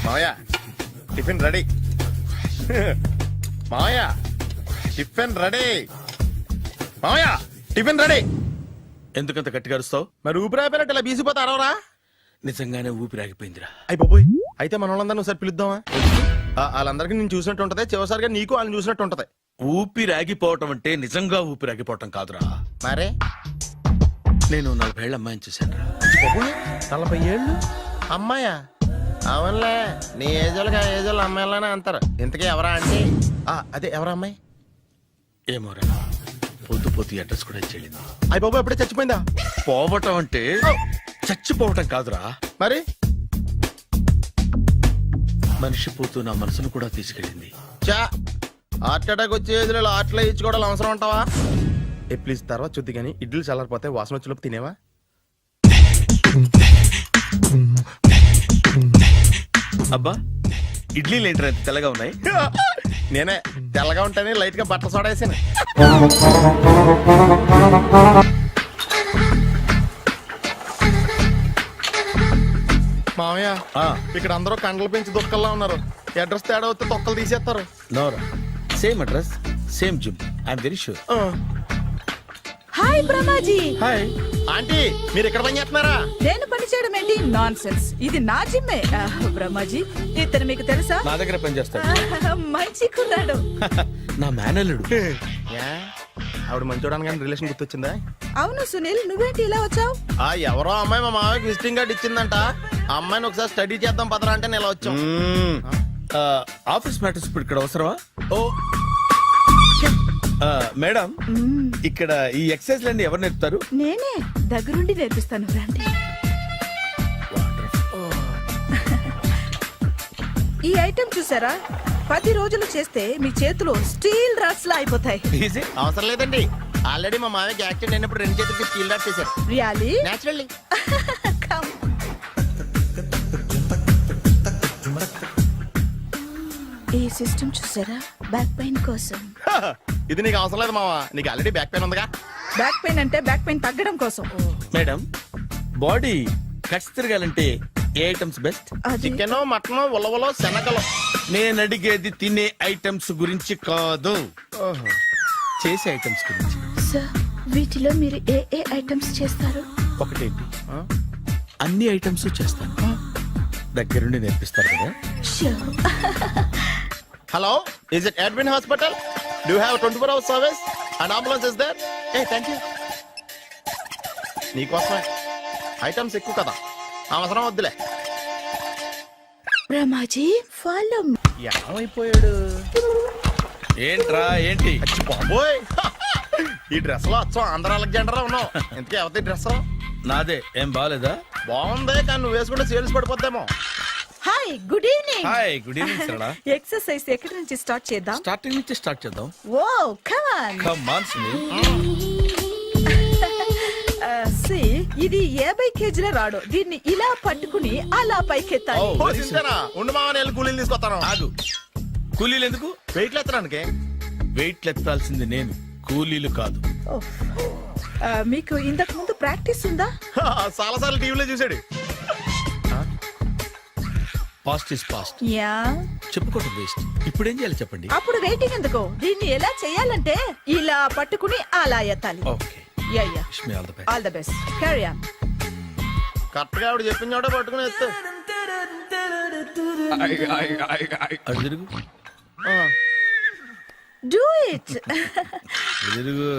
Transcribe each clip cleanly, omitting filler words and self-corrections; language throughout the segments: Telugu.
మావయ్య టిఫిన్ రెడీ. మావయ్య టిఫిన్ రెడీ. మావయ్య టిఫిన్ రెడీ. ఎందుకంత గట్టిగా అరుస్తావు? మరి ఊపిరి అయిపోయినట్టు ఇలా బీసిపోతే అరవరా? నిజంగానే ఊపిరాగిపోయిందిరా. అయ్యి బాబోయ్, అయితే మన వాళ్ళందరినీ ఒకసారి పిలుద్దామా? వాళ్ళందరికీ నేను చూసినట్టు ఉంటది, చివరిసారిగా నీకు వాళ్ళని చూసినట్టు ఉంటది. ఊపిరాగిపోవటం అంటే నిజంగా ఊపిరాగిపోవటం కాదురా. మరే నేను 40 ఏళ్ల అమ్మాయిని చూశానురా. 40 ఏళ్ళు అమ్మాయా? అవునులే, నీ ఏజోళ్ళకి ఆ ఏజోళ్ళు అమ్మాయిలానే అంటారు. ఇంతకీ ఎవరా అంటే? అదే ఎవరా అమ్మాయి? ఏమోరా, పొద్దు పొద్దు అడ్రస్ కూడా ఇచ్చేళ్ళింది. అయ్యి బాబు ఎప్పుడే చచ్చిపోయిందా? పోవటం అంటే చచ్చిపోవటం కాదురా, మరి మనిషి పోతూ నా మనసును కూడా తీసుకెళ్ళింది. చా, హార్ట్ అటాక్ వచ్చే ఏజ్లో హార్ట్లో ఇచ్చుకోవడం అవసరం అంటావా? ప్లీజ్ తర్వాత చూద్ది కానీ ఇడ్లీలు చల్లారిపోతే వాసన వచ్చేలోపు తినేవా? అబ్బా, ఇడ్లీలు ఏంటి అంత తెల్లగా ఉన్నాయి? నేనే తెల్లగా ఉంటానే లైట్ గా బట్టలు సోడా వేసాను. మామయ్య, ఇక్కడ అందరూ కండలు పెంచి దుక్కల్లా ఉన్నారు. అడ్రస్ తేడా వస్తే తొక్కలు తీసేస్తారు. Nora, same address same gym, I'm very sure. Hi Brahmaji. Hi aunty, మీరు ఇక్కడ పని చేస్తున్నారా? నేను పని చేయడం ఏంటి? నాన్ సెన్స్, ఇది నా జిమ్మే. బ్రహ్మాజీ, ఇతను మీకు తెలుసా? నా దగ్గర పని చేస్తాడు. మంచి కుర్రాడు. నా మేనల్లుడు. ఆవిడ మంచి చూడడానికి రిలేషన్ గుర్తొచ్చిందా? అవును సునీల్, నువ్వేంటి ఇలా వచ్చావు? ఎవరో అమ్మాయి మా మామయ్యకి విజిటింగ్ కార్డ్ ఇచ్చిందంట. ఆ అమ్మాయిని ఒకసారి స్టడీ చేద్దాం పదరా అంటే నేను ఇలా వచ్చాం. ఆఫీస్ మ్యాటర్స్ ఇప్పుడు ఇక్కడ అవసరమా? ఓ మేడం, ఇక్కడ ఈ ఎక్సర్సైజ్ లన్నీ ఎవరు నేర్పుతారు? నేనే దగ్గరుండి నేర్పిస్తాను, రండి. ఈ ఐటెం చూసారా? 10 రోజులు చేస్తే మీ చేతులు స్టీల్ రాట్స్ లా అయిపోతాయి. అవసరం లేదండి, ఆల్రెడీ మా మామయ్యకి యాక్సిడెంట్ అయినప్పుడు 2 చేతులకి స్టీల్ డాట్ చేశారు. రియల్లీ? నేచురల్లీ. ఈ సిస్టమ్ చూసారా? బ్యాక్ పెయిన్ కోసం. ఇది నీకు అవసరం లేదు మావా, నీకు ఆల్రెడీ బ్యాక్ పెయిన్ ఉందిగా. బ్యాక్ పెయిన్ అంటే బ్యాక్ పెయిన్ తగ్గడం కోసం. మేడం, బాడీ కట్స్ తిరగాలంటే ఏ ఐటమ్స్ బెస్ట్? చికెన్, మటన్, ఉలవలో, శనగలు. నేను అడిగేది తినే ఐటమ్స్ గురించి కాదు, చేసే ఐటమ్స్ గురించి. సార్, వీటిలో మీరు ఏ ఏ ఐటమ్స్ చేస్తారు? ఒకటేంటి, అన్ని ఐటమ్స్ చేస్తాను. దగ్గరుండి నేర్పిస్తారు కదా. Hello, is it admin hospital? Do have 24 hours service and ambulance is there? Thank you. నీకోసమే ఐటమ్స్ ఎక్కువ కదా, అవసరం వద్దులే. బ్రహ్మాజీ, ఫాలో. ఏమైపోయాడు? ఏంట్రా ఏంటి? అచ్చి బాబోయ్, ఈ డ్రెస్ లో వచ్చాం ఆంధ్ర అలెగ్జాండర్ ఉన్నావు. ఇంతకీ ఎవరి డ్రెస్? నాదే. ఏం బాగాలేదా? బాగుంది, కానీ నువ్వు వేసుకుంటే సేల్స్ పడిపోద్దేమో. Hi, good evening. Hi, good evening Sarala. Exercise ఎక్కడి నుంచి స్టార్ట్ చేద్దాం? స్టార్టింగ్ నుంచి స్టార్ట్ చేద్దాం. Oh come on. Come on Sunil. ఇది 50 కేజీల రాడు. దీన్ని ఇలా పట్టుకుని అలా పైకెత్తాలి. ఉండు మామ, నేను కూలీలు తీసుకొస్తాను. ఆగు, కూలీలు ఎందుకు? వెయిట్ ఎత్తడానికి. వెయిట్ ఎత్తాల్సింది నేను, కూలీలు కాదు. మీకు ఇంతకు ముందు ప్రాక్టీస్ ఉందా? చాలా సార్లు టీవీలో చూసాడు. Past is past. యా, చెప్పుకోవడం వేస్ట్. ఇప్పుడు ఏం చేయాలి చెప్పండి. అప్పుడు వెయిటింగ్ ఎందుకు? దీన్ని ఎలా చేయాలంటే ఇలా పట్టుకుని అలా ఎత్తాలి. Okay, ya ya, wish me all the best. All the best. Carry on. Correct గా ఆవిడ చెప్పిన చోట పట్టుకుని ఎత్తు. అటు తిరుగు. Do it. అటు తిరుగు.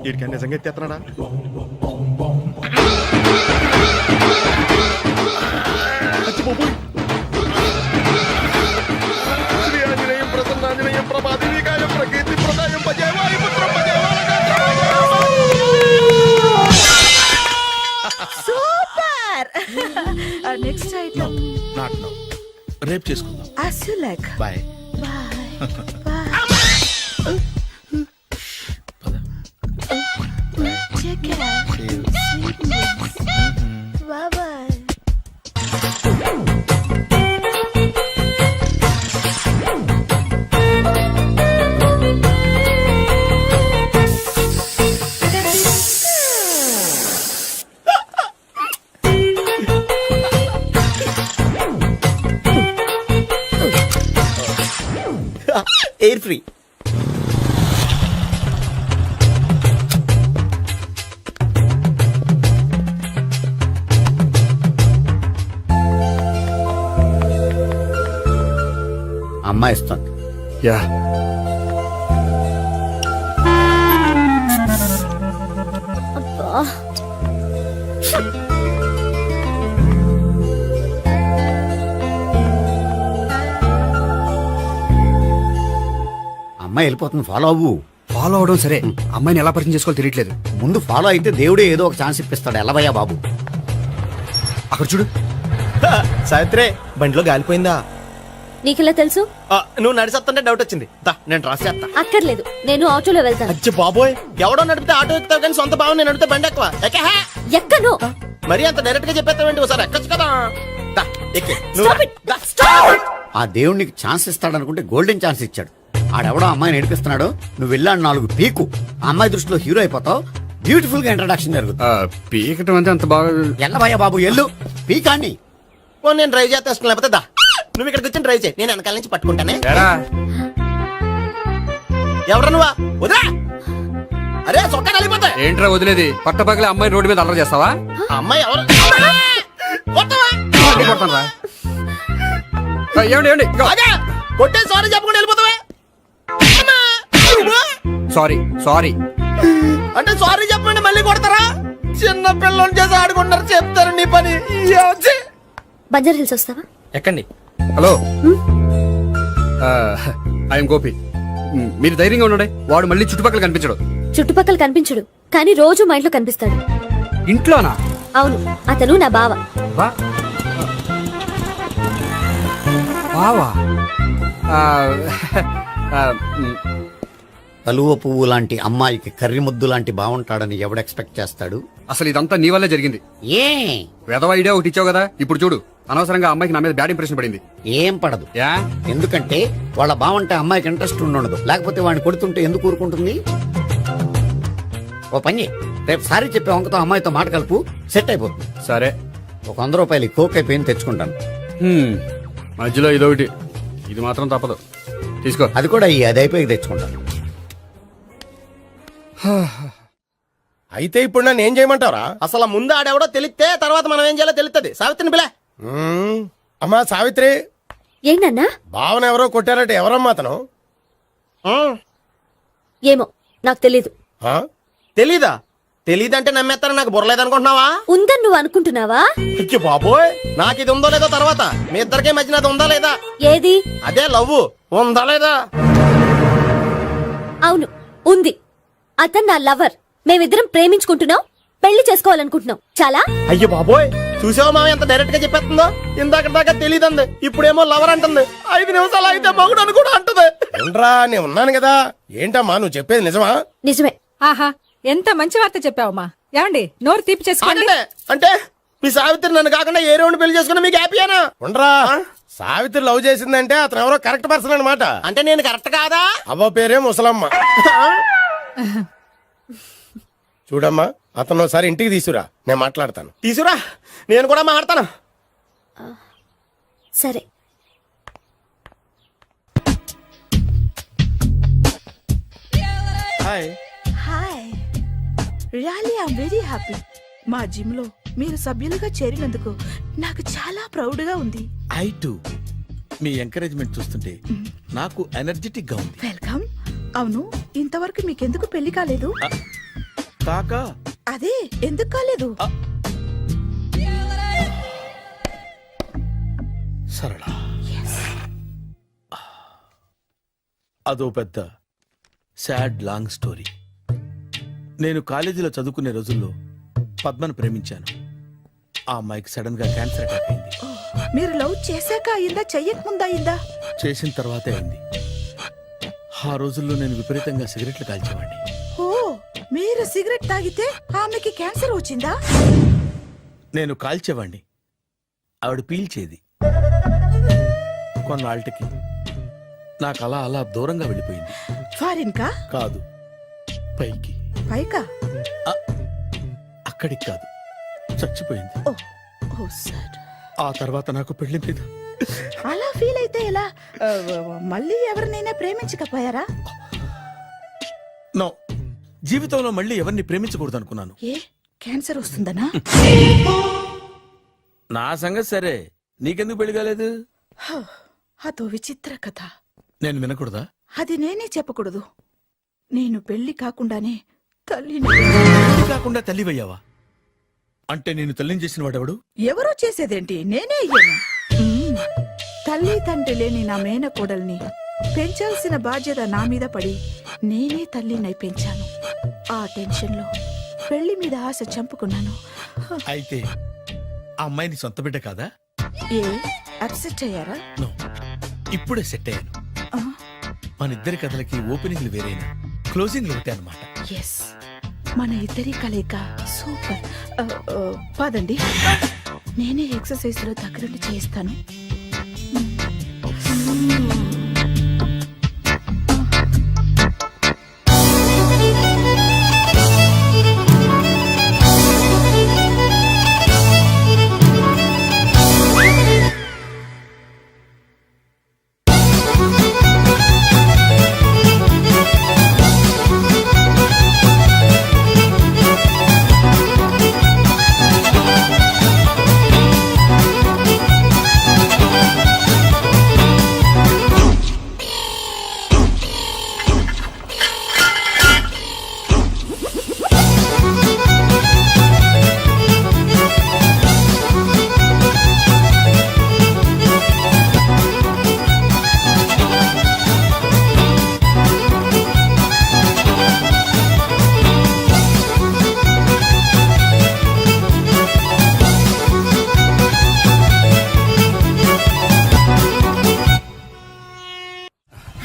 వీడికి నిజంగా ఎత్తేస్తున్నాడా? Super. Next item not now, రేపు చేసుకుందాం. as you like. Bye. Bye. Bye. పద. Take care. See you. Sweet dreams. Bye bye. Free. అమ్మాయి ఇస్తుంది. యా అమ్మాయి వెళ్ళిపోతుంది, ఫాలో అవ్వు. ఫాలో అవడం సరే, అమ్మాయిని ఎలా పరిచయం చేసుకోవాలో తెలియట్లేదు. ముందు ఫాలో అయితే దేవుడే ఏదో ఒక ఛాన్స్ ఇప్పిస్తాడు. ఎలవయ్యా బాబు. అక్కడ చూడు. సావిత్రి బండిలో గాలిపోయిందా? నీకెలా తెలుసు? నువ్వు నడిచేస్తుంటే డౌట్ వచ్చింది. దా నేను రాసేస్తా. అక్కర్లేదు, నేను ఆటోలో వెళ్తాను. అచ్చి బాబోయ్, ఎవడో నడిపితే ఆటో ఎక్కుతావు కానీ సొంత భావం నేను నడిపితే బండి ఎక్కువ. ఎక్కహే. ఎక్కను. మరి అంత డైరెక్ట్ గా చెప్పేస్తావేంటి? ఒకసారి ఎక్కొచ్చు కదా. దా, ఎక్కే. నువ్వు Stop రా. it. దా. ఆ దేవుడికి ఛాన్స్ ఇస్తాడు అనుకుంటే గోల్డెన్ ఛాన్స్ ఇచ్చాడు. ఆడెవడో అమ్మాయిని నడిపిస్తున్నాడు, నువ్వు వెళ్ళాడు 4 పీకు. ఆ అమ్మాయి దృష్టిలో హీరో అయిపోతావు. బ్యూటిఫుల్ గా ఇంట్రడక్షన్ జరుగుతుంది. పీకటం అంటే అంత బాగా. ఎల్లవయ్యా బాబు, ఎల్లు పీకాన్ని. ఓ నేను డ్రైవ్ చేస్తాను, లేకపోతే దా నువ్వు ఇక్కడికి వచ్చి డ్రైవ్ చేయి, నేను వెనకాల నుంచి పట్టుకుంటానే. ఎరా, ఎవరు నువ్వా? వదిలా. అరే చొక్కా కలిపోతా. ఏంట్రా వదిలేది? పట్టపగలే అమ్మాయి రోడ్డు మీద అల్లరి చేస్తావా? అమ్మాయి ఎవరు? కొట్టవా? కొడతాను రా. ఏమండి ఏమండి? అదే కొట్టే సారీ చెప్పకుండా వెళ్ళిపోతావా? Sorry sorry. అంటే సారీ చెప్పండి మళ్ళీ కొడతారా? చిన్న పిల్లలు చేసి ఆడుకుంటారు, చెప్తారు నీ పని. బంజారా హిల్స్ వస్తావా? ఎక్కండి. Hello, I'm Gopi. మీరు ధైర్యంగా ఉండండి. వాడు మళ్ళీ చుట్టుపక్కల కనిపించడు. చుట్టుపక్కల కనిపించడు, కానీ రోజు మా ఇంట్లో కనిపిస్తాడు. ఇంట్లోనా? అవును, అతను నా బావ. బా బావా? ఆ, ఆ, కలువ పువ్వు లాంటి అమ్మాయికి కర్రి ముద్దు లాంటి బాగుంటాడని ఎవడు ఎక్స్పెక్ట్ చేస్తాడు? అసలు ఇదంతా నీ వల్లే జరిగింది. ఏ వెధవ ఐడియా ఒకటి ఇచ్చావు కదా, ఇప్పుడు చూడు. అనవసరంగా అమ్మాయికి నా మీద బ్యాడ్ ఇంప్రెషన్ పడింది. ఏం పడదు. యా, ఎందుకంటే వాళ్ళ బాగుంటే అమ్మాయికి ఇంట్రెస్ట్ ఉండదు. లేకపోతే వాడిని కొడుతుంటే ఎందుకు ఊరుకుంటుంది? ఓ పని చెయ్. రేపు సారీ చెప్పే వంకతో అమ్మాయితో మాట కలుపు, సెట్ అయిపోతుంది. సరే. ఒక 100 రూపాయలు కోక్ అయిపోయింది, తెచ్చుకుంటాను. మధ్యలో ఇదొకటి, ఇది మాత్రం తప్పదు. తీసుకో. అది కూడా అది అయిపోయి తెచ్చుకుంటాను. అయితే ఇప్పుడు నన్ను ఏం చేయమంటారా? అసలు ముందు ఆడెవడో తెలిస్తే తర్వాత మనం ఏం చేయాలో తెలుస్తుంది. సావిత్రిని పిల్ల. అమ్మా సావిత్రి, ఏంటన్నా? భావన ఎవరో కొట్టారట. ఎవరమ్మా అతను? ఏమో నాకు తెలీదు. తెలీదా? తెలీదంటే నమ్మేస్తారని నాకు బుర్రలేదనుకుంటున్నావా? ఉందని నువ్వు అనుకుంటున్నావా? అయ్యో బాబోయ్, నాకు ఇది ఉందో లేదో తర్వాత. మీ ఇద్దరికే మధ్యన అది ఉందా లేదా? ఏది? అదే లవ్ ఉందా లేదా? అవును, ఉంది. అతను నా లవర్. మేమిద్దరం ప్రేమించుకుంటున్నాం, పెళ్లి చేసుకోవాలనుకుంటున్నాం. చాలా. అయ్యో బాబోయ్, చూసావా మామ ఎంత డైరెక్ట్ గా చెప్పేస్తుందో? ఇందాక దాకా తెలియదండి, ఇప్పుడేమో లవర్ అంటుంది. 5 నిమిషాలు అయితే మగుడు అని కూడా అంటుంది. ఏంట్రా, నేను ఉన్నాను కదా. ఏంటమ్మా నువ్వు చెప్పేది నిజమా? నిజమే. ఆహా, ఎంత మంచి వార్త చెప్పావమ్మా. ఏమండి, నోరు తీపి చేసుకోండి. అంటే మీ సావిత్రి నన్ను కాకుండా ఏ రౌండ్ పెళ్లి చేసుకున్నా మీకు హ్యాపీయేనా? ఉండరా, సావిత్రి లవ్ చేసిందంటే అతను ఎవరో కరెక్ట్ పర్సన్ అనమాట. అంటే నేను కరెక్ట్ కాదా? అవ్వ పేరే ముసలమ్మ. చూడమ్మా, అతను ఒకసారి ఇంటికి తీసుకురా, నేను మాట్లాడతాను. తీసురా, నేను కూడా మాట్లాడతాను. సరే. Hi. Hi, really I'm very happy. మా జిమ్ లో మీరు సభ్యులుగా చేరినందుకు నాకు చాలా ప్రౌడ్ గా ఉంది. ఐ టు మీ ఎంకరేజ్మెంట్ చూస్తుంటే నాకు ఎనర్జెటిక్ గా ఉంది. వెల్కమ్. అవును, ఇంతవరకు మీకెందుకు పెళ్లి కాలేదు? కాకా అదే ఎందుకు కాలేదు? సరళ, అదో పెద్ద సాడ్ లాంగ్ స్టోరీ. నేను కాలేజీలో చదువుకునే రోజుల్లో పద్మను ప్రేమించాను. ఆ అమ్మాయికి సడన్ గా క్యాన్సర్ అటాక్ అయింది. మీరు లవ్ చేశాక అయిందా, చెయ్యక ముందా అయిందా? చేసిన తర్వాతే అయింది. ఆ రోజుల్లో నేను విపరీతంగా సిగరెట్లు కాల్చేవాడిని. ఓ, మీరు సిగరెట్ తాగితే ఆమెకి క్యాన్సర్ వచ్చిందా? నేను కాల్చేవాణ్ణి, ఆవిడ పీల్చేది. కొన్నాళ్ళకి నాకు అలా అలా దూరంగా వెళ్ళిపోయింది. ఫారిన్ కా? కాదు, పైకి. పైకా? అక్కడికి కాదు, చచ్చిపోయింది. ఓ, ఓ సార్. ఆ తర్వాత నాకు పెళ్లి మీద అలా ఫీల్ అయితే ఎలా? మళ్ళీ ఎవరినైనా ప్రేమించకపోయారా? నో, జీవితంలో మళ్ళీ ఎవరిని ప్రేమించకూడదు అనుకున్నాను. ఏ క్యాన్సర్ వస్తుందనా? నా సంగతి సరే, నీకెందుకు పెళ్లి కాలేదు? హ, అదో విచిత్ర కథ. నేను వినకూడదా? అది నేనే చెప్పకూడదు. నేను పెళ్లి కాకుండానే తల్లిని. పెళ్లి కాకుండా తల్లివయ్యావా? అంటే నేను తల్లిని చేసిన వాడెవడు? ఎవరో చేసేదేంటి, నేనే అయ్యాను. తల్లి తండ్రి లేని నా మేనకోడల్ని పెంచాల్సిన బాధ్యత నా మీద పడి నేనే తల్లినై పెంచాను. ఆ టెన్షన్లో పెళ్లి మీద ఆశ చంపుకున్నాను. అయితే ఆ అమ్మాయిని సొంత బిడ్డ కాదా? ఏ అప్సెట్ అయ్యారా? నో, ఇప్పుడే సెట్ అయ్యాను. మన ఇద్దరి కథలకి ఓపెనింగ్లు వేరైనా క్లోజింగ్లు ఒకటే అనమాట. ఎస్, మన ఇద్దరి కలయిక సూపర్. పదండి, నేనే ఎక్సర్సైజ్ లో దగ్గరుండి చేయిస్తాను.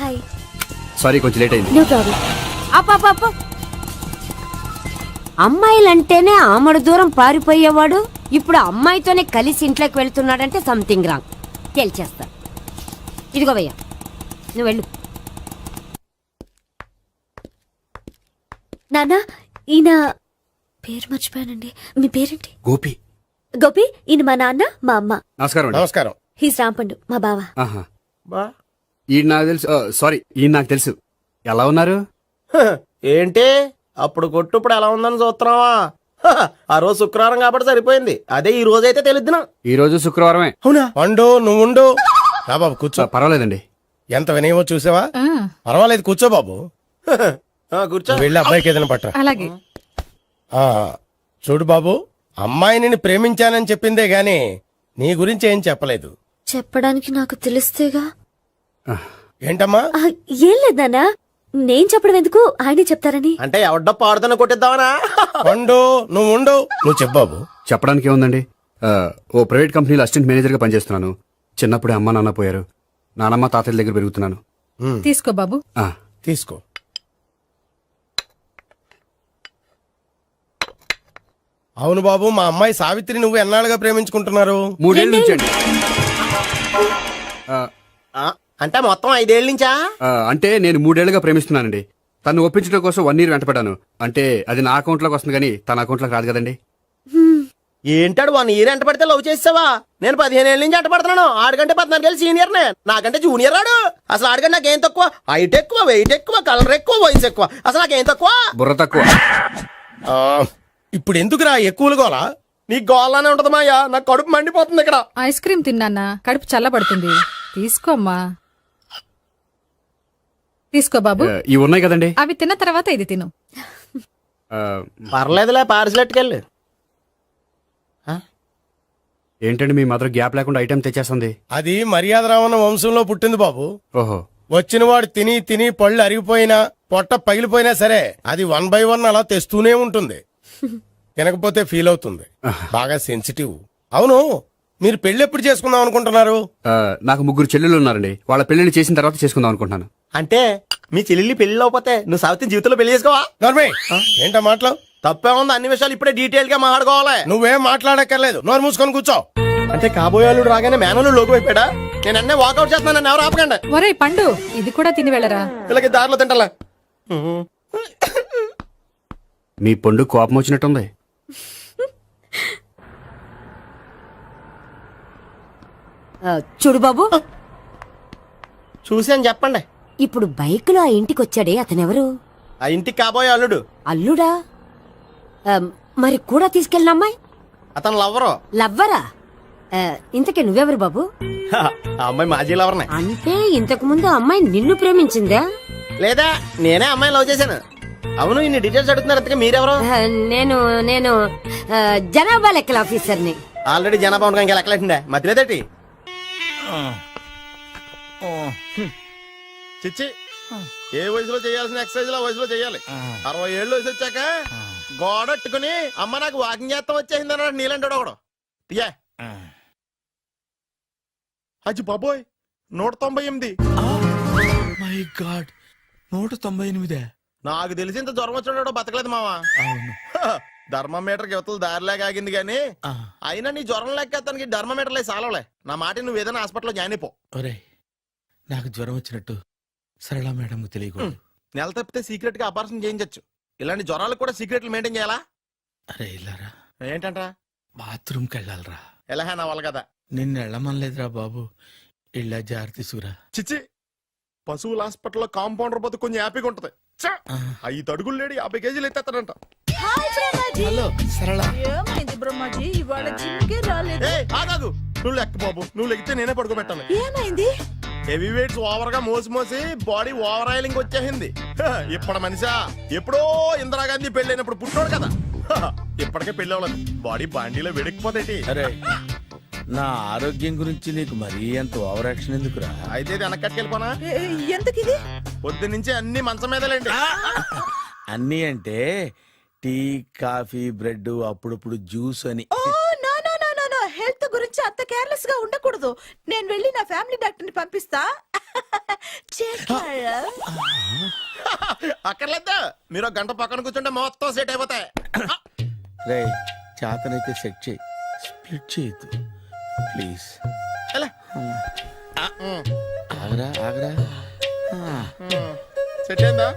హాయ్. సారీ, కొంచెం లేట్ అయింది. No problem. అప్ప అమ్మాయిలంటేనే ఆమడు దూరం పారిపోయేవాడు ఇప్పుడు అమ్మాయితోనే కలిసి ఇంట్లోకి వెళ్తున్నాడంటే సంథింగ్ రాంగ్. తేల్చేస్తా. ఇదిగో భయ్యా, నువ్వు వెళ్ళు. నాన్న, ఈయన పేరు మర్చిపోయానండి. మీ పేరేంటి? గోపి. గోపి, ఈయన మా నాన్న, మా అమ్మ. నమస్కారం అండి. నమస్కారం. హీస్ రాంపండు, మా బావ. ఆహా. బా ఈయన నాకు తెలుసు. సారీ, ఈయన నాకు తెలుసు. ఎలా ఉన్నారు? హ, ఏంటి అప్పుడు కొట్టు ఇప్పుడు ఎలా ఉందని చూస్తున్నావా? హ, ఆ రోజు శుక్రవారం కాబట్టి సరిపోయింది. అదే ఈ రోజు అయితే తెలుద్దునా. ఈ రోజు శుక్రవారమే. అవునా? పండు నువ్వుండు. రా బాబు కూర్చో. పర్వాలేదండి. ఎంత వినయమో చూసావా? పర్వాలేదు, కూర్చో బాబు. కూర్చో. నువ్వు వెళ్ళి అబ్బాయికి ఏదైనా పట్టరా. అలాగే. ఆ, చూడు బాబు, అమ్మాయి నిన్ను ప్రేమించానని చెప్పిందే గాని నీ గురించి ఏం చెప్పలేదు. చెప్పడానికి నాకు తెలిస్తేగా. ఏంటమ్మా? ఏం లేదు నాన్న, నేను చెప్పడం ఎందుకు, ఆయనే చెప్తారని. అంటే ఎవడ్డో పాడుతున్నా కొట్టిద్దామనా? పండు నువ్వు చెప్పు బాబు. చెప్పడానికి ఏముందండి, ఓ ప్రైవేట్ కంపెనీలో అసిస్టెంట్ మేనేజర్గా పనిచేస్తున్నాను. చిన్నప్పుడే అమ్మ నాన్న పోయారు. నానమ్మ తాతయ్య దగ్గర పెరుగుతున్నాను. తీసుకో బాబు. ఆ, తీసుకో. అవును బాబు, మా అమ్మాయి సావిత్రి నువ్వు ఎన్నాళ్ళుగా ప్రేమించుకుంటున్నారు? 3 ఏళ్ళ నుంచి అండి. ఆ, అంటే మొత్తం 5 ఏళ్ళ నుంచా? అంటే నేను 3 ఏళ్లుగా ప్రేమిస్తున్నానండి. తను ఒప్పించడం కోసం 1 year వెంటపడ్డాను. అంటే అది నా అకౌంట్లోకి వస్తుంది కానీ తన అకౌంట్లోకి రాదు కదండి. ఏంటాడు 1 year ఎంట పడితే లవ్ చేసావా? నేను 15 ఏళ్ళ నుంచి ఎంట పడుతున్నాను. ఆడికంటే 14 ఏళ్ళు సీనియర్ నే, నాకంటే జూనియర్ రాడు. అసలు ఆడికంటే నాకేం తక్కువ? హైట్ ఎక్కువ, వెయిట్ ఎక్కువ, కలర్ ఎక్కువ, వయసు ఎక్కువ. అసలు నాకేం తక్కువ? బుర్ర తక్కువ. ఆ, ఇప్పుడు ఎందుకురా ఎక్కువలు గోలా? నీకు గోల్లానే ఉంటది మాయా, నాకు కడుపు మండిపోతుంది ఇక్కడ. ఐస్ క్రీమ్ తిన్నానా, కడుపు చల్లబడుతుంది. తీసుకోమ్మా. తీసుకో బాబు. ఇవి ఉన్నాయి కదండి. అవి తిన్న తర్వాత ఇది తిను. పర్లేదులే, పార్సిలెట్కెళ్ళి. ఏంటండి మీ మదర్ గ్యాప్ లేకుండా ఐటెం తెచ్చేస్తుంది? అది మర్యాద రావణ వంశంలో పుట్టింది బాబు. ఓహో. వచ్చిన వాడు తిని తిని పళ్ళు అరిగిపోయినా పొట్ట పగిలిపోయినా సరే అది 1 by 1 అలా తెస్తూనే ఉంటుంది. తినకపోతే ఫీల్ అవుతుంది. బాగా సెన్సిటివ్. అవును, మీరు పెళ్లి ఎప్పుడు చేసుకుందాం అనుకుంటున్నారు? నాకు 3 చెల్లెలు ఉన్నారండి. వాళ్ళ పెళ్లిని చేసిన తర్వాత చేసుకుందాం అనుకుంటున్నాను. అంటే మీ చెల్లెల్ని పెళ్లి లేకపోతే నువ్వు సావిత్రి జీవితంలో పెళ్లి చేసుకోవా? నోర్మే, ఏంటో మాటలు? తప్పే ఉంది, అన్ని విషయాలు ఇప్పుడే డీటెయిల్ గా మాట్లాడుకోవాలి. నువ్వేం మాట్లాడక్కర్లేదు, నోరు మూసుకొని కూర్చో. అంటే కాబోయేవాళ్ళు రాగానే మేనలు లోకి అయిపోయాడా? నేను అన్నీ వాకౌట్ చేస్తున్నాను, నన్ను ఎవరు ఆపకండి. ఒరేయ్ పండు, ఇది కూడా తిని వెళ్ళరా. వీళ్ళకి దారిలో తింటలా. మీ పండు కోపం వచ్చినట్టుంది. చూడు బాబు, చూసాను చెప్పండి. ఇప్పుడు బైక్ లో ఆ ఇంటికి వచ్చాడే అతనెవరు? ఆ ఇంటికి కాబోయే అల్లుడు. అల్లుడా? మరి కూడా తీసుకెళ్ళిన అమ్మాయి అతను లవ్వరు. లవ్వరా? ఇంతకీ నువ్వెవరు బాబు? ఆ అమ్మాయి మాజీ లవర్నే. అంటే ఇంతకు ముందు అమ్మాయి నిన్ను ప్రేమించిందా? లేదా నేనే అమ్మాయిని లవ్ చేశాను. అవును, ఇన్ని డీటెయిల్స్ అడుగుతున్నారు. అంతగా మీరెవరు? నేను నేను జనాభా లెక్కల ఆఫీసర్ని. ఆల్రెడీ జనాభా ఉండగా ఇంకా లెక్కలేటండే మధ్యలేదేటి. చిచ్చి, ఏ వయసులో చేయాల్సిన ఎక్సర్సైజ్ ఆ వయసులో చేయాలి. 60 ఏళ్ళు వయసు వచ్చాక గోడట్టుకుని అమ్మ నాకు వాకింగ్ చేస్తాం వచ్చేసింది అన్నాడు నీలంటాడు ఒకడు. తీయా అచ్చి బాబోయ్, 198. My God, 198. నాకు తెలిసి ఇంత జ్వరం వచ్చాడు బతకలేదు మావా. అవును. ధర్మమీటర్ యువతలు దారిలాగా ఆగింది గానీ అయినా నీ జ్వరం లెక్క అతనికి ధర్మమీటర్లే సాలవలే. నా మాట నువ్వు ఏదైనా హాస్పిటల్లో జాయిన్ అయిపో. ఒరే, నాకు జ్వరం వచ్చినట్టు సరళ మేడం తెలియకూడదు. నెల తప్పితే సీక్రెట్ గా ఆపరేషన్ చేయించచ్చు. ఇలాంటి జ్వరాలకు కూడా సీక్రెట్లు మెయింటైన్ చేయాలా? అరే ఇల్లారా, ఏంటంటా? బాత్రూమ్కి వెళ్ళాలరా. ఎలాహే నా వాళ్ళ కదా. నిన్ను వెళ్ళమనలేదురా బాబు, ఇళ్ళ జారి తీసుకురా. చిచ్చి, పశువుల హాస్పిటల్లో కాంపౌండర్ బతు కొంచెం హ్యాపీగా ఉంటది. 5 అడుగులు లేడి 50 కేజీలు ఎత్తేస్తాడంట. హలో సరళ. ఏమైంది బ్రహ్మాజీ, ఇవాళ జిమ్కే రాలేదు? ఏ ఆగాగు, నువ్వు లెక్క బాబు. నువ్వు లెక్కితే నేనే పడుకోబెట్టాలి. ఏమైంది? హెవీ వెయిట్స్ ఓవర్ గా మోసి మోసి బాడీ ఓవర్ ఆయిలింగ్ వచ్చేసింది. ఇప్పుడు మనిషా ఎప్పుడో ఇందిరాగాంధీ పెళ్ళైనప్పుడు పుట్టినోడు కదా. ఇప్పటికే పెళ్ళి అవ్వలేదు, బాడీ బాండీలో వెడికిపోతేటి. అరే, నా ఆరోగ్యం గురించి నీకు మరీ అంత ఓవర్ యాక్షన్ ఎందుకురా? అయితే ఇది వెనక్కట్టుకెళ్ళిపోనా? ఎందుకిది? పొద్దు నుంచి అన్ని మంచం మీదలేండి. అన్నీ అంటే టీ, కాఫీ, బ్రెడ్, అప్పుడప్పుడు జ్యూస్ అని. హెల్త్ గురించి అంత కేర్లెస్ గా ఉండకూడదు. నేను వెళ్ళి నా ఫ్యామిలీ డాక్టర్ ని పంపిస్తా. అక్కర్లేదా, మీరు ఒక గంట పక్కన కూర్చుంటే మొత్తం సెట్ అయిపోతాయి. రే, చేతనైతే సెట్ చేయి, స్ప్లిట్ చేయొద్దు ప్లీజ్. ఆగరా ఆగరా. సెట్ అయిందా?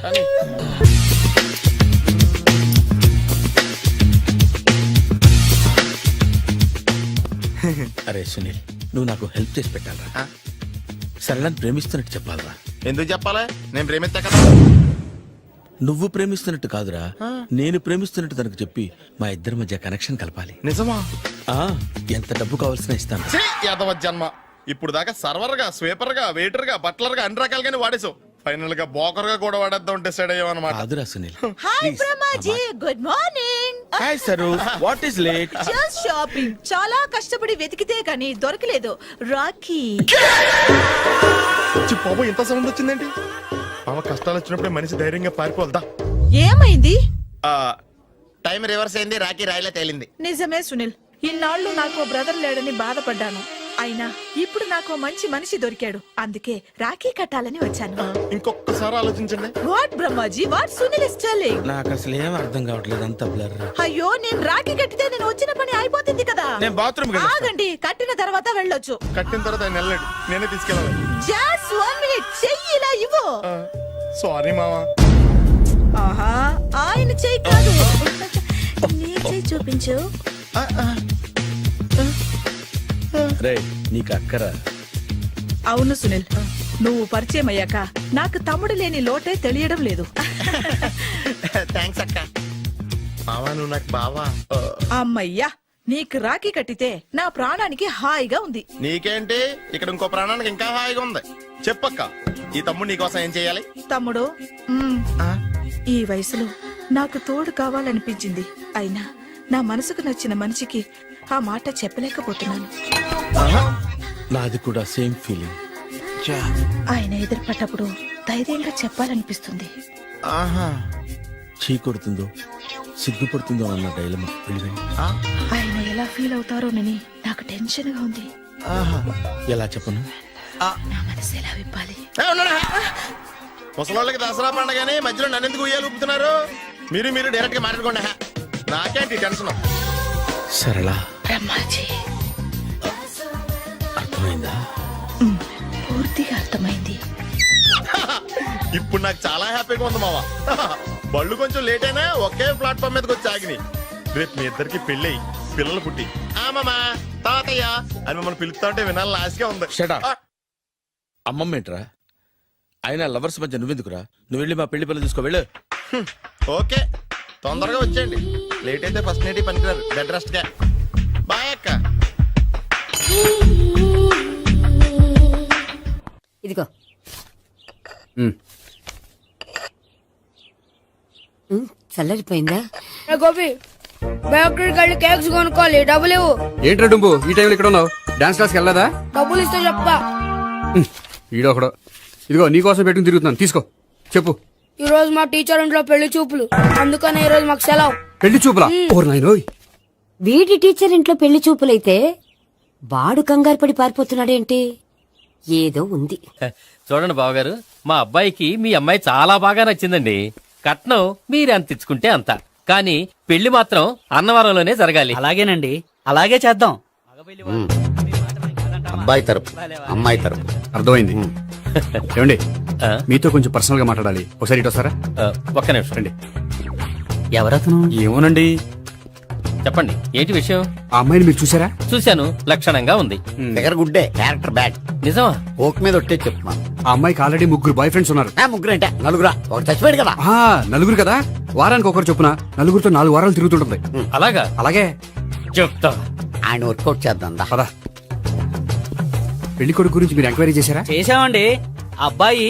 కానీ అరే సునీల్, నువ్వు నాకు హెల్ప్ చేసి పెట్టాలరా. సరళని ప్రేమిస్తున్నట్టు చెప్పాలరా. ఎందుకు చెప్పాలి? నేను ప్రేమిస్తా కదా. నువ్వు ప్రేమిస్తున్నట్టు కాదురా, నేను ప్రేమిస్తున్నట్టు తనకు చెప్పి మా ఇద్దరి మధ్య కనెక్షన్ కలపాలి. నిజమా? ఎంత డబ్బు కావాల్సిన ఇస్తాను. యాదవ జన్మ. ఇప్పుడు దాకా సర్వర్ గా, స్వీపర్ గా, వెయిటర్ గా, బట్లర్ గా అన్ని రకాలుగానే వాడేసావు. ఫైనల్ గా బోకర్ గా కూడా వాడేద్దాం డిసైడ్ అయ్యావు అనమాట. కాదురా Sunil. Hi Brahmaji, good morning. Hi sir, what is late? Just shopping. చాలా కష్టపడి వెతికితే కానీ దొరకలేదు. రాఖీ. బాబు ఇంత సౌండ్ వచ్చిందేంటి? మామ కష్టాలు వచ్చినప్పుడే మనిషి ధైర్యంగా పారిపోవద్దా. ఏమైంది? టైం రివర్స్ అయింది, రాఖీ రాయిలా తేలింది. నిజమే సునీల్, ఇన్నాళ్ళు నాకు బ్రదర్ లేడని బాధపడ్డాను. అయినా ఇప్పుడు నాకు మంచి మనిషి దొరికాడు. అందుకే రాఖీ కట్టాలని వచ్చాను. ఇంకొకసారి ఆలోచించండి. What Brahmaji, what Sunil is telling? నాకు అసలు ఏం అర్థం కావట్లేదు, అంత బ్లర్. అయ్యో, నేను రాఖీ కట్టితే నేను వచ్చిన పని అయిపోతుంది కదా. నేను బాత్రూమ్ ఆగండి, కట్టిన తర్వాత వెళ్ళొచ్చు. కట్టిన తర్వాత ఆయన వెళ్ళాడు, నేనే తీసుకెళ్ళాలి. జస్ట్ 1 మినిట్, చెయ్యి ఇలా ఇవ్వు. సారీ మావా. ఆహా, ఆయన చెయ్యి కాదు, నీ చెయ్యి చూపించు. రే, నీకు అక్కరా? అవును సునీల్, నువ్వు పరిచయం అయ్యాక నాకు తమ్ముడు లేని లోటే తెలియడం లేదు. థ్యాంక్స్ అక్క. మావా నువ్వు నాకు బావా. అమ్మయ్యా, నీకు రాఖీ కట్టితే నా ప్రాణానికి హాయిగా ఉంది. నీకేంటి, ఇక్కడ ఇంకో ప్రాణానికి ఇంకా హాయిగా ఉంది. చెప్పక్క, ఈ తమ్ముడు నీకోసం ఏం చేయాలి? తమ్ముడు, ఈ వయసులో నాకు తోడు కావాలనిపించింది. అయినా నా మనసుకు నచ్చిన మనిషికి ఆ మాట చెప్పలేకపోతున్నాను. నాది కూడా సేమ్ ఫీలింగ్. ఆయన ఎదురుపడ్డప్పుడు ధైర్యంగా చెప్పాలనిపిస్తుంది. చీ కొడుతుందో సిగ్గుపడుతుందో అన్న డైలమా. ఆయన ఎలా ఫీల్ అవుతారోనని నాకు టెన్షన్ గా ఉంది. ఎలా చెప్పను? నా మనసు ఎలా విప్పాలి? ముసలోళ్ళకి దసరా పండగని మధ్యలో నన్ను ఎందుకు ఉయ్యాలు ఊపుతున్నారు? మీరు డైరెక్ట్ గా మాట్లాడుకోండి. నాకేంటి టెన్షన్? సరళ, బ్రహ్మాజీ, అర్థమైందా? పూర్తిగా అర్థమైంది. ఇప్పుడు నాకు చాలా హ్యాపీగా ఉంది మావా. బళ్ళు కొంచెం లేట్ అయినా ఒకే ప్లాట్ఫామ్ మీదకి వచ్చి ఆగినాయి. రేపు మీ ఇద్దరికి పెళ్ళి పిల్లలు పుట్టి ఆ మామ తాతయ్య అని మమ్మల్ని పిలుస్తా ఉంటే వినాలి లాస్ట్గా ఉంది. షటా అమ్మమ్మ ఏంట్రా? అయినా లవర్స్ మధ్య నువ్వెందుకురా? నువ్వు వెళ్ళి మా పెళ్లి పిల్లలు తీసుకో వెళ్ళు. ఓకే, తొందరగా వచ్చేయండి. లేట్ అయితే ఫస్ట్ నైట్ పనికిరారు. బెడ్ రెస్ట్ గా. బాయ్ అక్క. ఇదిగో చల్లరిపోయిందా? గోపి బేకరీకి వెళ్ళి కేక్స్ కొనుక్కోవాలి, డబ్బులు ఇవ్వు. ఏంట్రా డుంబు ఈ టైంలో ఇక్కడ ఉన్నావు? డాన్స్ క్లాస్కి వెళ్ళదా? డబ్బులు ఇస్తే చెప్తా. ఈడొకడు. ఇదిగో నీకోసం పెట్టుకుని తిరుగుతున్నాను, తీసుకో. చెప్పు. ఈ రోజు మా టీచర్ ఇంట్లో పెళ్లి చూపులు, అందుకనే ఈ రోజు మాకు సెలవు. పెళ్లి చూపులా? ఓర్ నాయనోయ్. వీడి టీచర్ ఇంట్లో పెళ్లి చూపులైతే వాడు కంగారు పడి పారిపోతున్నాడేంటి? ఏదో ఉంది. చూడండి బావగారు, మా అబ్బాయికి మీ అమ్మాయి చాలా బాగా నచ్చిందండి. కట్నం మీరు ఎంత ఇచ్చుకుంటే అంత, కానీ పెళ్లి మాత్రం అన్నవరంలోనే జరగాలి. అలాగేనండి, అలాగే చేద్దాం. అబ్బాయి తరపు అమ్మాయి తరపు. అర్థమైంది. ఏమండి ఆ? మీతో కొంచెం పర్సనల్ గా మాట్లాడాలి, ఒకసారి ఇటు వస్తారా? ఒక్క నిమిషం రండి. ఎవరతను? ఏమోనండి. చెప్పండి, ఏంటి విషయం? ఆ అమ్మాయిని మీరు చూసారా? చూశాను, లక్షణంగా ఉంది. ఫిగర్ గుడ్డే, క్యారెక్టర్ బ్యాడ్. నిజమా? ఓక్ మీద ఒట్టే చెప్తున్నాను. ఆ అమ్మాయికి ఆల్రెడీ 3 బాయ్ ఫ్రెండ్స్ ఉన్నారు. ముగ్గురు అంటే నలుగురా? ఒకటి చచ్చిపోయాడు కదా. ఆ, నలుగురు కదా, వారానికి ఒకరు చొప్పున నలుగురితో 4 వారాలు తిరుగుతుంటుంది. అలాగా? అలాగే. చెప్తా. ఆయన వర్కౌట్ చేద్దాం దా. పద. పెళ్లి కొడుకు గురించి మీరు ఎంక్వైరీ చేశారా? చేశామండి. అబ్బాయి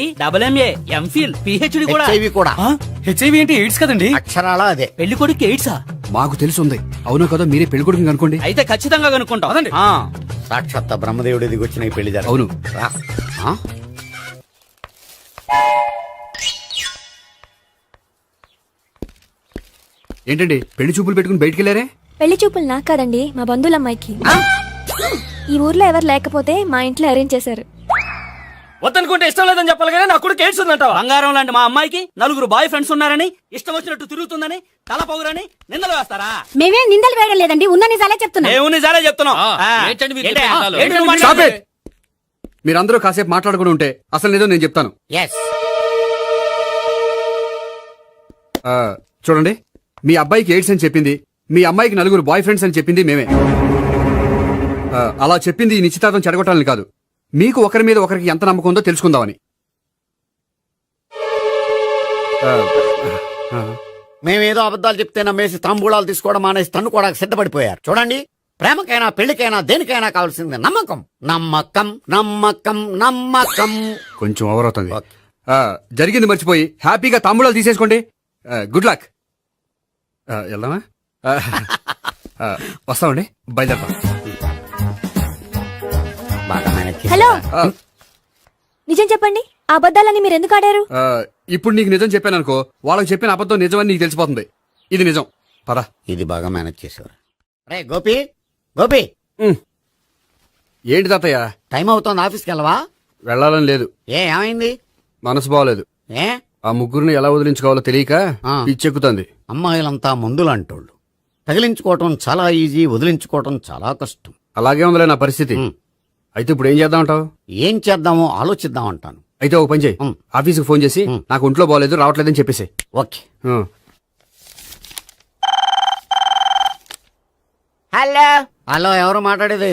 MA, MPhil, PhD కూడా. HIV కూడా. హెచ్ఐవి ఏంటి? ఎయిడ్స్ కదండి. అక్షరాలా అదే. పెళ్లి కొడుకు ఎయిడ్సా? మాకు తెలుసుంది. అవునో కదా, మీరే పెళ్లి కొడుకుని అనుకోండి. అయితే ఖచ్చితంగా కనుక్కుంటాం. అదండి. సాక్షాత్ బ్రహ్మదేవుడి దిగి వచ్చిన ఈ పెళ్లి జరగదు. అవును. రా. ఆ? ఏంటండి పెళ్లి చూపులు పెట్టుకుని బయటికి వెళ్ళారే? పెళ్లి చూపులు నాకు కాదండి, మా బంధువుల అమ్మాయికి. ఈ ఊర్లో ఎవరు లేకపోతే మా ఇంట్లో అరేంజ్ చేశారు. వద్దనుకుంటే ఇష్టం లేదని చెప్పాలి కానీ నా కొడుకు ఎయిడ్స్ ఉందంటావా? బంగారం లాంటి మా అమ్మాయికి 4 బాయ్ ఫ్రెండ్స్ ఉన్నారని, ఇష్టం వచ్చినట్టు తిరుగుతుందని, తల పౌరని నిందలు వేస్తారా? మేమేం నిందలు వేయడం లేదండి, ఉన్న నిజాలే చెప్తున్నా. మేము నిజాలే చెప్తున్నాం. ఏంటండి మీరు ఏంటి? చెప్పే నిజాలు? ఏంటి నువ్వు Stop మాట్లాడేది? it! మీరందరూ కాసేపు మాట్లాడుకుని ఉంటే అసలు ఏదో నేను చెప్తాను. Yes. చూడండి, మీ అబ్బాయికి ఎయిడ్స్ అని చెప్పింది, మీ అమ్మాయికి 4 బాయ్ ఫ్రెండ్స్ అని చెప్పింది మేమే. అలా చెప్పింది ఈ నిశ్చితార్థం చెడగొట్టాలని కాదు, మీకు ఒకరి మీద ఒకరికి ఎంత నమ్మకం ఉందో తెలుసుకుందామని. మేమేదో అబద్ధాలు చెప్తే నమ్మేసి తాంబూలాలు తీసుకోవడం మానేసి తన్నుకోవడానికి సిద్ధపడిపోయారు. చూడండి, ప్రేమకైనా పెళ్లికైనా దేనికైనా కావాల్సింది నమ్మకం. నమ్మకం నమ్మకం నమ్మకం. కొంచెం ఓవర్ అవుతుంది. జరిగింది మర్చిపోయి హ్యాపీగా తాంబూలాలు తీసేసుకోండి. Good luck. వెళ్దామా? వస్తామండి, బయలుదేరతాం. బాగా మేనేజ్ చేశారు. హలో, నిజం చెప్పండి, ఆ అబద్ధాలని మీరు ఎందుకు ఆడారు? ఇప్పుడు నీకు నిజం చెప్పాను అనుకో, వాళ్ళకి చెప్పిన అబద్ధం నిజమని నీకు తెలిసిపోతుంది. ఇది నిజం. పద. ఇది బాగా మేనేజ్ చేసేవారు. రే గోపి, గోపి, ఏంటి తాతయ్య? టైం అవుతోంది, ఆఫీస్కి వెళ్ళవా? వెళ్ళాలని లేదు. ఏమైంది? మనసు బాగోలేదు. ఏ ఆ ముగ్గురిని ఎలా వదిలించుకోవాలో తెలియక పిచ్చెక్కుతుంది. అమ్మాయిలంతా మందులాంటోళ్ళు. తగిలించుకోవటం చాలా ఈజీ, వదిలించుకోవటం చాలా కష్టం. అలాగే ఉందిలే నా పరిస్థితి. అయితే ఇప్పుడు ఏం చేద్దామంటావు? ఏం చేద్దామో ఆలోచిద్దామంటాను. అయితే ఒక పని చేయి, ఆఫీస్కి ఫోన్ చేసి నాకు ఒంట్లో బాగోలేదు రావట్లేదని చెప్పేసి. ఓకే. హలో హలో, ఎవరు మాట్లాడేది?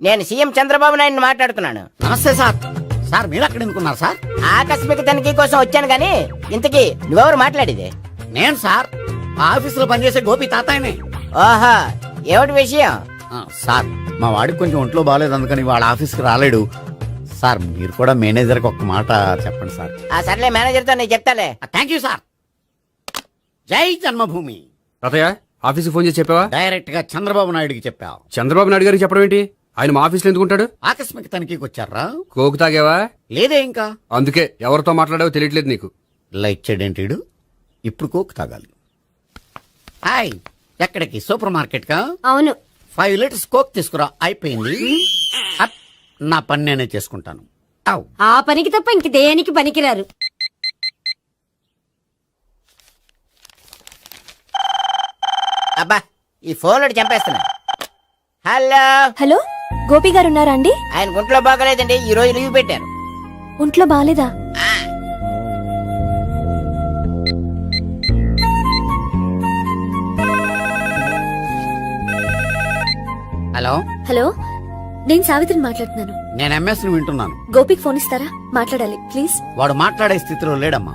నేను సీఎం చంద్రబాబు నాయుడు మాట్లాడుతున్నాను. నమస్తే సార్. సార్ మీరు అక్కడ ఎందుకున్నారు సార్? ఆకస్మిక తనిఖీ కోసం వచ్చాను గాని ఇంతకీ నువ్వెవరు మాట్లాడేది? నేను సార్, ఆ ఆఫీసులో పనిచేసే గోపి తాతాయనే. ఓహో, ఏమిటి విషయం? సార్, మా వాడికి కొంచెం ఒంట్లో బాగాలేదు, అందుకని వాళ్ళ ఆఫీస్కి రాలేడు. సార్ మీరు కూడా మేనేజర్కి ఒక మాట చెప్పండి సార్. సర్లే, మేనేజర్తో నేను చెప్తాలే. Thank you sir. జై జన్మభూమి. తాతయ్య, ఆఫీస్కి ఫోన్ చేసి చెప్పావా? డైరెక్ట్ గా చంద్రబాబు నాయుడుకి చెప్పావు. చంద్రబాబు నాయుడు గారికి చెప్పడం ఏంటి? ఆయన మా ఆఫీస్లో ఎందుకుంటాడు? ఆకస్మిక తనిఖీకి వచ్చారా? కోకు తాగావా? లేదే ఇంకా. అందుకే ఎవరితో మాట్లాడావో తెలియట్లేదు నీకు. లైట్ చేయడేంటిడు? ఇప్పుడు కోక్ తాగాలి. హాయ్, ఎక్కడికి? సూపర్ మార్కెట్ కా? అవును. 5 లీటర్స్ కోక్ తీసుకురా. అయిపోయింది. అప్, నా పని నేనే చేసుకుంటాను. ఔ. ఆ పనికి తప్ప ఇంక దేనికి పనికిరారు. అబ్బా, ఈ ఫోన్ లో చంపేస్తున్నా. హలో హలో, గోపి గారు ఉన్నారా అండి? ఆయన గుంట్లో బాగలేదండి, ఈ రోజు లీవ్ పెట్టారు. ఒంట్లో బాగాలేదా? హలో హలో నేను సావిత్రిని మాట్లాడుతున్నాను. నేను ఎంఎస్ ని వింటున్నాను. గోపికి ఫోన్ ఇస్తారా? మాట్లాడాలి ప్లీజ్. వాడు మాట్లాడే స్థితిలో లేడమ్మా.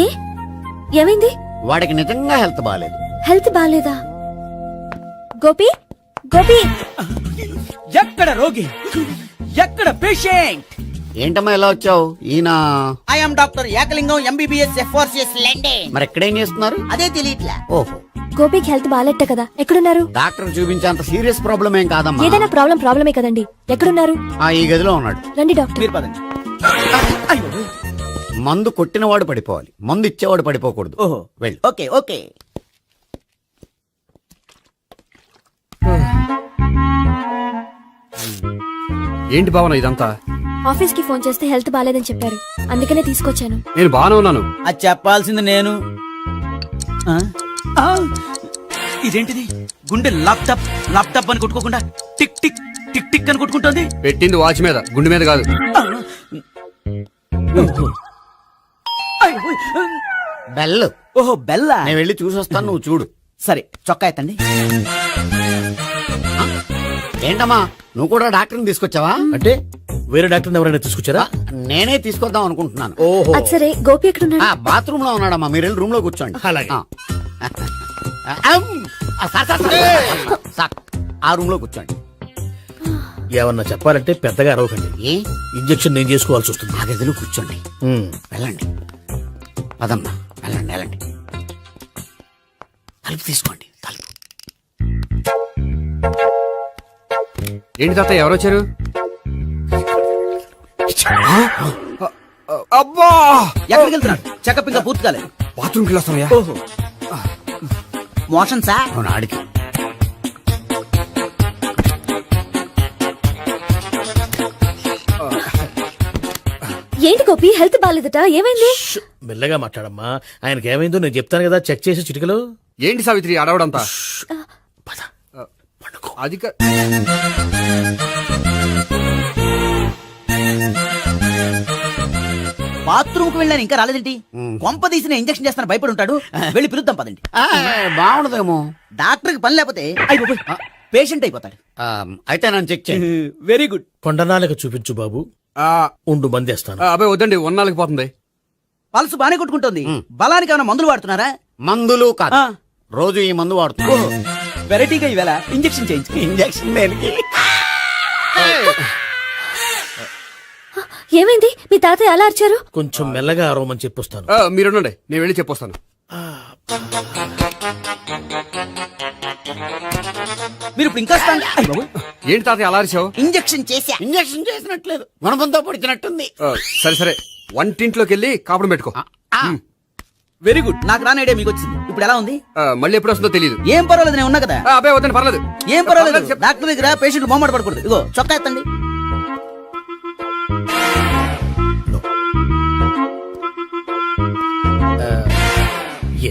ఏ ఏమైంది? వాడికి నిజంగా హెల్త్ బాగాలేదు. హెల్త్ బాగాలేదా? గోపి గోపి ఎక్కడ రోగి, ఎక్కడ పేషెంట్? ఏంటమ్మా ఎలా వచ్చావు? ఈయన I'm doctor Ekalingam MBBS FRCS London. మరి ఎక్కడేం చేస్తున్నారు? అదే తెలియట్లా. ఓహో, గోపికి హెల్త్ బాగాలెట్ట కదా, ఎక్కడున్నారు? డాక్టర్ చూపించేంత సీరియస్ ప్రాబ్లం ఏం కాదమ్మా. ఏదైనా ప్రాబ్లమే కదండి. ఎక్కడున్నారు? ఈ గదిలో ఉన్నాడు. రండి డాక్టర్. మీరు పదండి. మందు కొట్టినవాడు పడిపోవాలి, మందు ఇచ్చేవాడు పడిపోకూడదు. ఓహో, వెళ్ళు. Okay okay. ఏంటి భావన ఇదంతా? ఆఫీస్ కి ఫోన్ చేస్తే హెల్త్ బాగాలేదని చెప్పారు, అందుకనే తీసుకొచ్చాను. నేను బాగానే ఉన్నాను. అది చెప్పాల్సింది నేను. ఆ? ఆ! ఇదేంటిది? గుండె లాప్టాప్ లాప్టాప్ అని కొట్టుకోకుండా టిక్ టిక్ టిక్ టిక్ అని కొట్టుకుంటోంది. పెట్టింది వాచ్ మీద, గుండె మీద కాదు. బెల్. ఓహో, బెల్లా. నేను వెళ్ళి చూసొస్తాను, నువ్వు చూడు. సరే, చొక్కా ఎత్తండి. ఏంటమ్మా, నువ్వు కూడా డాక్టర్ని తీసుకొచ్చావా? అంటే వేరే డాక్టర్ ఎవరైనా తీసుకొచ్చారా? నేనే తీసుకొద్దాం అనుకుంటున్నాను. ఓహో, అది సరే, గోపి ఎక్కడున్నాడు? బాత్రూమ్ లో ఉన్నాడమ్మా, మీరు వెళ్ళి రూమ్ లో కూర్చోండి. అలాగే. సార్, ఆ రూమ్ లో కూర్చోండి. ఏమన్నా చెప్పాలంటే పెద్దగా అరవకండి. ఏ ఇంజెక్షన్ నేను చేసుకోవాల్సి వస్తుంది. ఆ గదిలో కూర్చోండి. వెళ్ళండి, పదమ్మా, వెళ్ళండి వెళ్ళండి. తలుపు తీసుకోండి, తలుపు. ఏంటి తాత ఎవరు వచ్చారు? అబ్బా, ఎక్కడికి వెళ్తున్నారు? చెకప్ ఇంకా పూర్తి కాలేదు. బాత్రూమ్కి వెళ్ళొస్తానయ్యా. ఓహో, మోషన్ సార్. అవును, ఆడికి. ఏంటి గోపి, హెల్త్ బాగాలేదట, ఏమైంది? మెల్లగా మాట్లాడమ్మా. ఆయనకి ఏమైందో నేను చెప్తాను కదా, చెక్ చేసి చిటికలు. ఏంటి సావిత్రి అడవడంతా? అది బాత్రూమ్ కు వెళ్ళాను, ఇంకా రాలేదేంటి? కొంప తీసిన ఇంజక్షన్ చేస్తాను భయపడి ఉంటాడు. వెళ్ళి పిలుద్దాం పదండి. బాగుండదేమో. డాక్టర్ కి పని లేకపోతే పేషెంట్ అయిపోతాడు. అయితే నన్ను చెక్ చేయి. Very good. కొండనాలకు చూపించు బాబు. ఉండు మందేస్తాను. అబ్బాయి వద్దండి, ఉన్నాళ్ళకి పోతుంది. పల్సు బానే కొట్టుకుంటోంది. బలానికి ఏమైనా మందులు వాడుతున్నారా? మందులు కాదు, రోజు ఈ మందు వాడుతున్నా. వెరైటీగా ఈవేళ ఇంజక్షన్ చేయించు. ఇంజక్షన్ దేనికి? ఏమైంది? మీ తాతయ్య అలా అరిచారు? కొంచెం మెల్లగా అరవమని చెప్పొస్తాను. మీరుండండి, నేను వెళ్ళి చెప్పొస్తాను. మీరు ఇప్పుడు ఇంకా ఏంటి తాతయ్య అలా అరిచావు? ఇంజక్షన్ చేశా. ఇంజక్షన్ చేసినట్లేదు, గుణపంతో పొడిచినట్టుంది. సరే సరే, వంటింట్లోకి వెళ్ళి కాపురం పెట్టుకో. Very good. నాకు రాని ఐడియా మీకు వచ్చింది. ఇప్పుడు ఎలా ఉంది? మళ్ళీ ఎప్పుడు వస్తుందో తెలియదు. ఏం పర్వాలేదు, నేను ఉన్నా కదా. అబ్బాయి వద్దండి, పర్లేదు. ఏం పర్వాలేదు. డాక్టర్ దగ్గర పేషెంట్ మొహమాట పడకూడదు. ఇగో చొక్కా ఎత్తండి.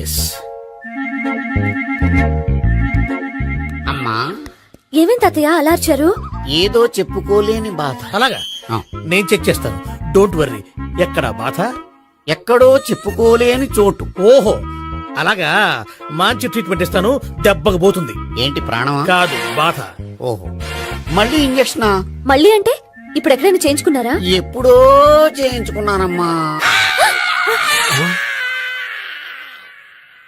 ఎస్. అమ్మా, ఏమేం తాతయ్య అలా అరిచారు? ఏదో చెప్పుకోలేని బాధ. అలాగా, నేను చెక్ చేస్తాను. Don't worry. ఎక్కడ బాధ? ఎక్కడో చెప్పుకోలేని చోటు. ఓహో, అలాగా. మంచి ట్రీట్మెంట్ ఇస్తాను, దెబ్బకు పోతుంది. ఏంటి, ప్రాణమా? కాదు, బాధ. ఓహో, మళ్ళీ ఇంజక్షనా? మళ్ళీ అంటే ఇప్పుడు ఎక్కడైనా చేయించుకున్నారా? ఎప్పుడో చేయించుకున్నానమ్మా.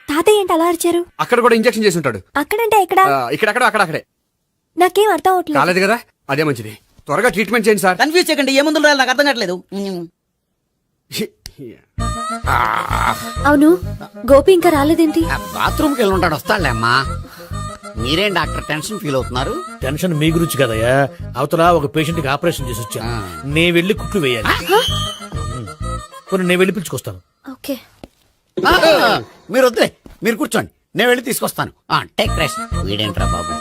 తాతయ్య ఏంటి అలా అరిచారు? అక్కడ కూడా ఇంజక్షన్ చేసి ఉంటాడు. అక్కడంటే ఎక్కడ? ఇక్కడక్కడ అక్కడే. నాకేం అర్థం అవట్లేదు. కాలేదు కదా, అదే మంచిది. త్వరగా ట్రీట్మెంట్ చేయండి సార్. కన్ఫ్యూజ్ చేయకండి. ఏ మందులు రాయాలి నాకు అర్థం కావట్లేదు. అవును, గోపి ఇంకా రాలేదేంటి? బాత్రూమ్కి వెళ్ళి ఉంటాడు, వస్తాడులే అమ్మా. మీరేం డాక్టర్ టెన్షన్ ఫీల్ అవుతున్నారు? టెన్షన్ మీ గురించి కదయ్యా. అవతల ఒక పేషెంట్ కి ఆపరేషన్ చేసి వచ్చా. నేను వెళ్ళి కుట్లు వేయాలి. నేను వెళ్ళి పిలుచుకొస్తాను. ఓకే, మీరు వద్దులే, మీరు కూర్చోండి, నేను వెళ్ళి తీసుకొస్తాను. Take rest. వీడేంట్రా బాబు,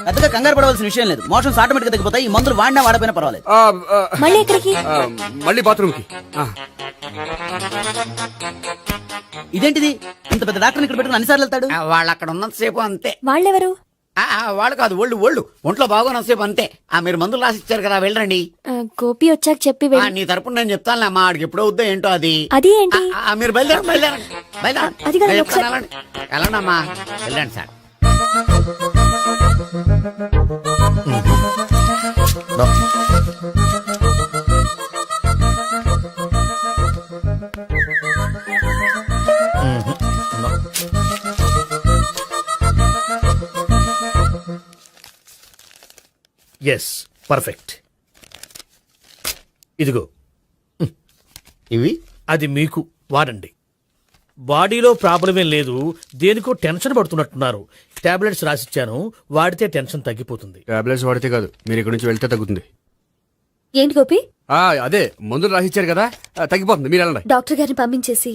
పెద్దగా కంగారు పడవలసిన విషయం లేదు. మోషన్స్ ఆటోమేటిక్ గా తగ్గిపోతాయి. ఈ మందులు వాడినా వాడపోయినా పర్వాలేదు. మళ్ళీ ఎక్కడికి? మళ్ళీ బాత్రూమ్కి. ఇదేంటిది? ఇంత పెద్ద డాక్టర్ ఇక్కడ పెట్టుకుని అన్నిసార్లు వెళ్తాడు? వాళ్ళు అక్కడ ఉన్నంతసేపు అంతే. వాళ్ళెవరు? వాళ్ళు కాదు ఒళ్ళు ఒంట్లో బాగోనసేపు అంతే. మీరు మందులు రాసిచ్చారు కదా, వెళ్ళండి. గోపి వచ్చాక చెప్పి నీ తరపున నేను చెప్తానులే అమ్మా, ఆడికి ఎప్పుడో వద్దో ఏంటో అది. అది ఏంటి? మీరు బయలుదేరండి. అది కాదు, నేను ఒకసారి- చెప్తాను, వెళ్ళండి అమ్మా, వెళ్ళండి సార్. Yes, perfect. ఇదిగో ఇవి అది మీకు వాడండి. బాడీలో ప్రాబ్లం ఏం లేదు, దేనికో టెన్షన్ పడుతున్నట్టున్నారు. టాబ్లెట్స్ రాసిచ్చాను, వాడితే టెన్షన్ తగ్గిపోతుంది. టాబ్లెట్స్ వాడితే కాదు, మీరు ఇక్కడ నుంచి వెళ్తే తగ్గుతుంది. ఏంటి గోపి? అదే మందులు రాసిచ్చారు కదా, తగ్గిపోతుంది. మీరు వెళ్ళండి. డాక్టర్ గారిని పంపించేసి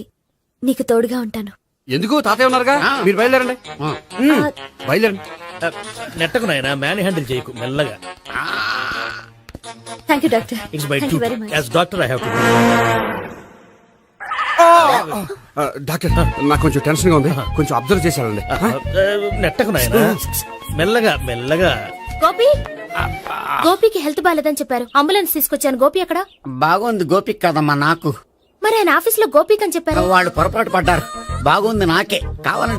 నీకు తోడుగా ఉంటాను. ఎందుకు? తాతయ్య ఉన్నారుగా, మీరు బయలుదేరండి. బయలుదేరండి. నెట్టకు నాయనా, మ్యాన్ హ్యాండిల్ చేయకు, మెల్లగా. Thank you doctor. It's my thank you very much. As doctor I have to. Doctor, నాకు కొంచెం టెన్షన్ గా ఉంది, కొంచెం అబ్జర్వ్ చేశానండి. నెట్టకు నాయనా, మెల్లగా మెల్లగా. గోపి, గోపికి హెల్త్ బాగాలేదని చెప్పారు, అంబులెన్స్ తీసుకొచ్చాను. గోపి ఎక్కడ? బాగుంది గోపిక్ కదమ్మా, నాకు. మరి ఆయన ఆఫీస్ లో గోపిక్ అని చెప్పారు. వాళ్ళు పొరపాటు పడ్డారు. బాగుంది నాకే, కావాలంటే